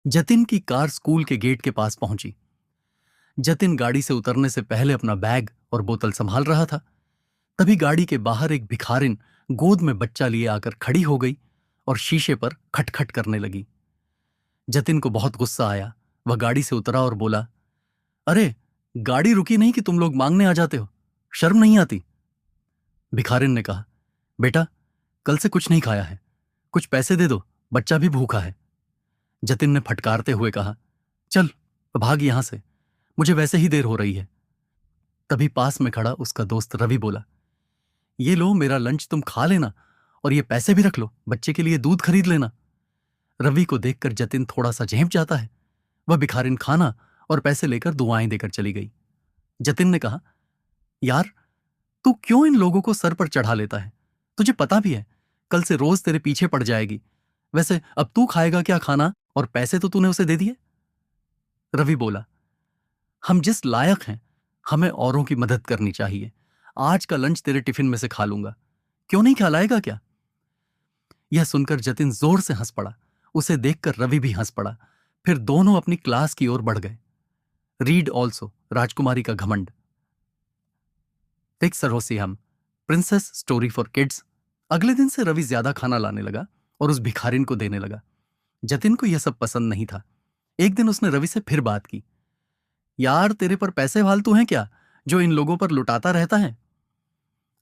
जतिन की car school के gate के पास पहुंची। जतिन गाड़ी से उतरने से पहले अपना बैग और बोतल संभाल रहा था। तभी गाड़ी के बाहर एक भिखारिन गोद में बच्चा लिए आकर खड़ी हो गई और शीशे पर खटखट करने लगी। जतिन को बहुत गुस्सा आया। वह गाड़ी से उतरा और बोला, अरे, गाड़ी रुकी नहीं कि तुम लोग मांगने आ जाते हो? शर्म नहीं आती? भिखारिन ने कहा, बेटा, कल से कुछ नहीं खाया है, कुछ पैसे दे दो, बच्चा भी भूखा है। जतिन ने फटकारते हुए कहा, चल भाग यहां से, मुझे वैसे ही देर हो रही है। तभी पास में खड़ा उसका दोस्त रवि बोला, ये लो मेरा लंच, तुम खा लेना और ये पैसे भी रख लो, बच्चे के लिए दूध खरीद लेना। रवि को देखकर जतिन थोड़ा सा झेंप जाता है। वह भिखारिन खाना और पैसे लेकर दुआएं देकर चली गई। जतिन ने कहा, यार, तू क्यों इन लोगों को सर पर चढ़ा लेता है? तुझे पता भी है कल से रोज तेरे पीछे पड़ जाएगी। वैसे अब तू खाएगा क्या खाना, और पैसे तो तूने उसे दे दिए। रवि बोला, हम जिस लायक हैं हमें औरों की मदद करनी चाहिए। आज का लंच तेरे टिफिन में से खा लूंगा, क्यों नहीं खिलाएगा क्या? यह सुनकर जतिन जोर से हंस पड़ा। उसे देखकर रवि भी हंस पड़ा। फिर दोनों अपनी क्लास की ओर बढ़ गए। रीड ऑल्सो राजकुमारी का घमंड। फिक्स सरोसी हम प्रिंसेस स्टोरी फॉर किड्स। अगले दिन से रवि ज्यादा खाना लाने लगा और उस भिखारिन को देने लगा। जतिन को यह सब पसंद नहीं था। एक दिन उसने रवि से फिर बात की, यार, तेरे पर पैसे फालतू हैं क्या जो इन लोगों पर लुटाता रहता है?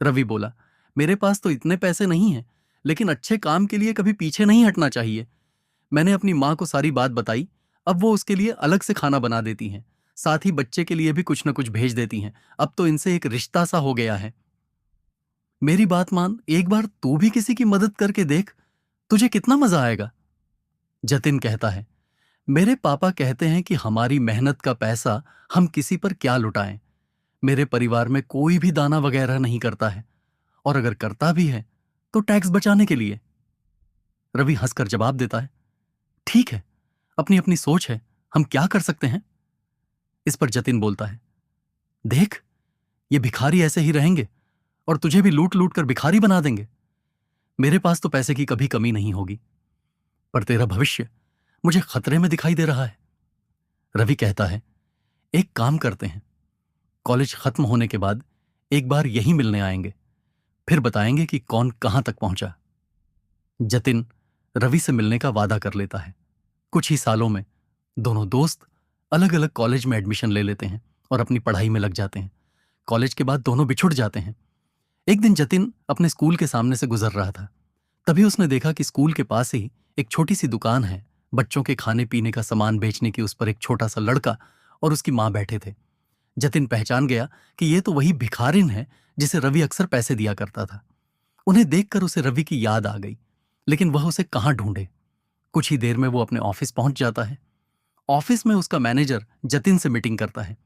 रवि बोला, मेरे पास तो इतने पैसे नहीं हैं, लेकिन अच्छे काम के लिए कभी पीछे नहीं हटना चाहिए। मैंने अपनी माँ को सारी बात बताई। अब वो उसके लिए अलग से खाना बना देती हैं, साथ ही बच्चे के लिए भी कुछ न कुछ भेज देती हैं। अब तो इनसे एक रिश्ता सा हो गया है। मेरी बात मान, एक बार तू भी किसी की मदद करके देख, तुझे कितना मजा आएगा। जतिन कहता है, मेरे पापा कहते हैं कि हमारी मेहनत का पैसा हम किसी पर क्या लुटाएं। मेरे परिवार में कोई भी दाना वगैरह नहीं करता है, और अगर करता भी है तो टैक्स बचाने के लिए। रवि हंसकर जवाब देता है, ठीक है, अपनी अपनी सोच है, हम क्या कर सकते हैं। इस पर जतिन बोलता है, देख, ये भिखारी ऐसे ही रहेंगे और तुझे भी लूट लूट कर भिखारी बना देंगे। मेरे पास तो पैसे की कभी कमी नहीं होगी, पर तेरा भविष्य मुझे खतरे में दिखाई दे रहा है। रवि कहता है, एक काम करते हैं, कॉलेज खत्म होने के बाद एक बार यहीं मिलने आएंगे, फिर बताएंगे कि कौन कहां तक पहुंचा। जतिन रवि से मिलने का वादा कर लेता है। कुछ ही सालों में दोनों दोस्त अलग अलग कॉलेज में एडमिशन ले लेते हैं और अपनी पढ़ाई में लग जाते हैं। कॉलेज के बाद दोनों बिछुड़ जाते हैं। एक दिन जतिन अपने स्कूल के सामने से गुजर रहा था। तभी उसने देखा कि स्कूल के पास ही एक छोटी सी दुकान है। बच्चों के खाने पीने का सामान बेचने की उस पर एक छोटा सा लड़का और उसकी मां बैठे थे। जतिन पहचान गया कि ये तो वही भिखारिन है जिसे रवि अक्सर पैसे दिया करता था। उन्हें देखकर उसे रवि की याद आ गई, लेकिन वह उसे कहां ढूंढे। कुछ ही देर में वो अपने ऑफिस पहुंच जाता है। ऑफिस में उसका मैनेजर जतिन से मीटिंग करता है।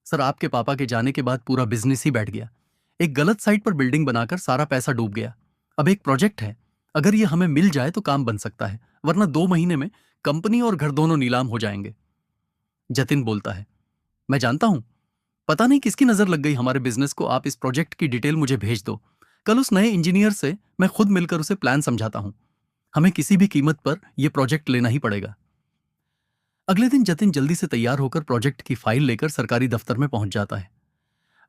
सर, आपके पापा के जाने के बाद पूरा बिजनेस ही बैठ गया। एक गलत साइट पर बिल्डिंग बनाकर सारा पैसा डूब गया। अब एक प्रोजेक्ट है, अगर ये हमें मिल जाए तो काम बन सकता है, वरना 2 महीने में कंपनी और घर दोनों नीलाम हो जाएंगे। जतिन बोलता है, मैं जानता हूं, पता नहीं किसकी नजर लग गई हमारे बिजनेस को। आप इस प्रोजेक्ट की डिटेल मुझे भेज दो। कल उस नए इंजीनियर से मैं खुद मिलकर उसे प्लान समझाता हूं। हमें किसी भी कीमत पर यह प्रोजेक्ट लेना ही पड़ेगा। अगले दिन जतिन जल्दी से तैयार होकर प्रोजेक्ट की फाइल लेकर सरकारी दफ्तर में पहुंच जाता है।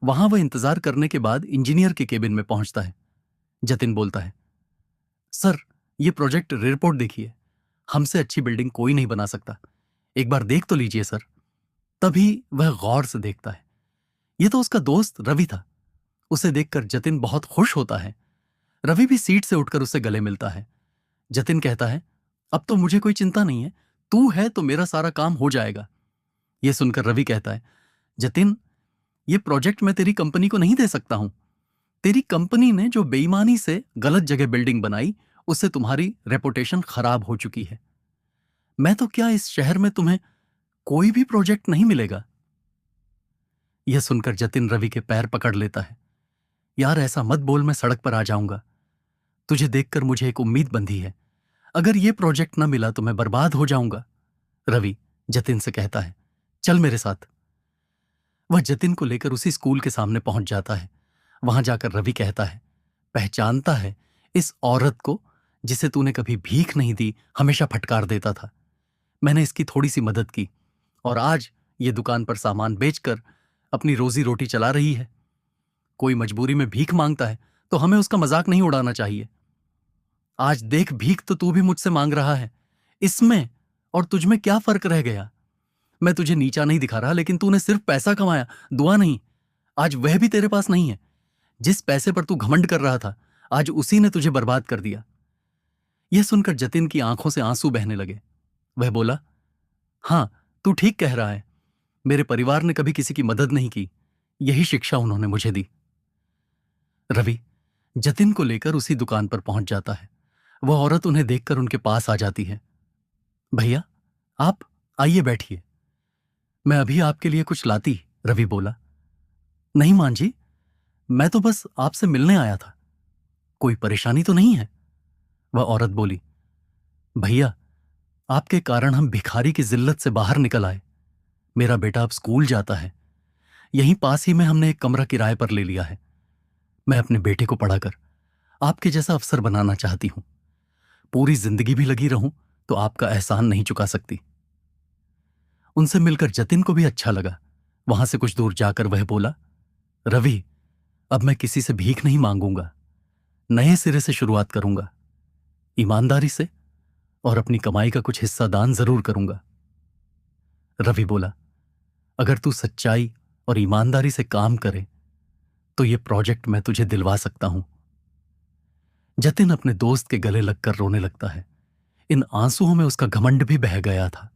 वहां वह इंतजार करने के बाद इंजीनियर के केबिन में पहुंचता है। जतिन बोलता है, सर, यह प्रोजेक्ट रिपोर्ट देखिए, हमसे अच्छी बिल्डिंग कोई नहीं बना सकता, एक बार देख तो लीजिए सर। तभी वह गौर से देखता है, यह तो उसका दोस्त रवि था। उसे देखकर जतिन बहुत खुश होता है। रवि भी सीट से उठकर उसे गले मिलता है। जतिन कहता है, अब तो मुझे कोई चिंता नहीं है, तू है तो मेरा सारा काम हो जाएगा। यह सुनकर रवि कहता है, जतिन, यह प्रोजेक्ट मैं तेरी कंपनी को नहीं दे सकता हूं। तेरी कंपनी ने जो बेईमानी से गलत जगह बिल्डिंग बनाई, उससे तुम्हारी रेपुटेशन खराब हो चुकी है। मैं तो क्या, इस शहर में तुम्हें कोई भी प्रोजेक्ट नहीं मिलेगा। यह सुनकर जतिन रवि के पैर पकड़ लेता है। यार, ऐसा मत बोल, मैं सड़क पर आ जाऊंगा। तुझे देखकर मुझे एक उम्मीद बंधी है, अगर यह प्रोजेक्ट न मिला तो मैं बर्बाद हो जाऊंगा। रवि जतिन से कहता है, चल मेरे साथ। वह जतिन को लेकर उसी स्कूल के सामने पहुंच जाता है। वहां जाकर रवि कहता है, पहचानता है इस औरत को जिसे तूने कभी भीख नहीं दी, हमेशा फटकार देता था। मैंने इसकी थोड़ी सी मदद की और आज ये दुकान पर सामान बेचकर अपनी रोजी रोटी चला रही है। कोई मजबूरी में भीख मांगता है तो हमें उसका मजाक नहीं उड़ाना चाहिए। आज देख, भीख तो तू भी मुझसे मांग रहा है। इसमें और तुझ में क्या फर्क रह गया? मैं तुझे नीचा नहीं दिखा रहा, लेकिन तूने सिर्फ पैसा कमाया, दुआ नहीं। आज वह भी तेरे पास नहीं है। जिस पैसे पर तू घमंड कर रहा था, आज उसी ने तुझे बर्बाद कर दिया। यह सुनकर जतिन की आंखों से आंसू बहने लगे। वह बोला, हां, तू ठीक कह रहा है। मेरे परिवार ने कभी किसी की मदद नहीं की, यही शिक्षा उन्होंने मुझे दी। रवि जतिन को लेकर उसी दुकान पर पहुंच जाता है। वह औरत उन्हें देखकर उनके पास आ जाती है। भैया, आप आइए, बैठिए। मैं अभी आपके लिए कुछ लाती, रवि बोला। नहीं मान जी, मैं तो बस आपसे मिलने आया था। कोई परेशानी तो नहीं है? वह औरत बोली। भैया, आपके कारण हम भिखारी की जिल्लत से बाहर निकल आए। मेरा बेटा अब स्कूल जाता है। यहीं पास ही में हमने एक कमरा किराए पर ले लिया है। मैं अपने बेटे को पढ़ाकर आपके जैसा अफसर बनाना चाहती हूं। पूरी जिंदगी भी लगी रहूं तो आपका एहसान नहीं चुका सकती। उनसे मिलकर जतिन को भी अच्छा लगा। वहां से कुछ दूर जाकर वह बोला, रवि, अब मैं किसी से भीख नहीं मांगूंगा। नए सिरे से शुरुआत करूंगा, ईमानदारी से, और अपनी कमाई का कुछ हिस्सा दान जरूर करूंगा। रवि बोला, अगर तू सच्चाई और ईमानदारी से काम करे तो यह प्रोजेक्ट मैं तुझे दिलवा सकता हूं। जतिन अपने दोस्त के गले लगकर रोने लगता है। इन आंसुओं में उसका घमंड भी बह गया था।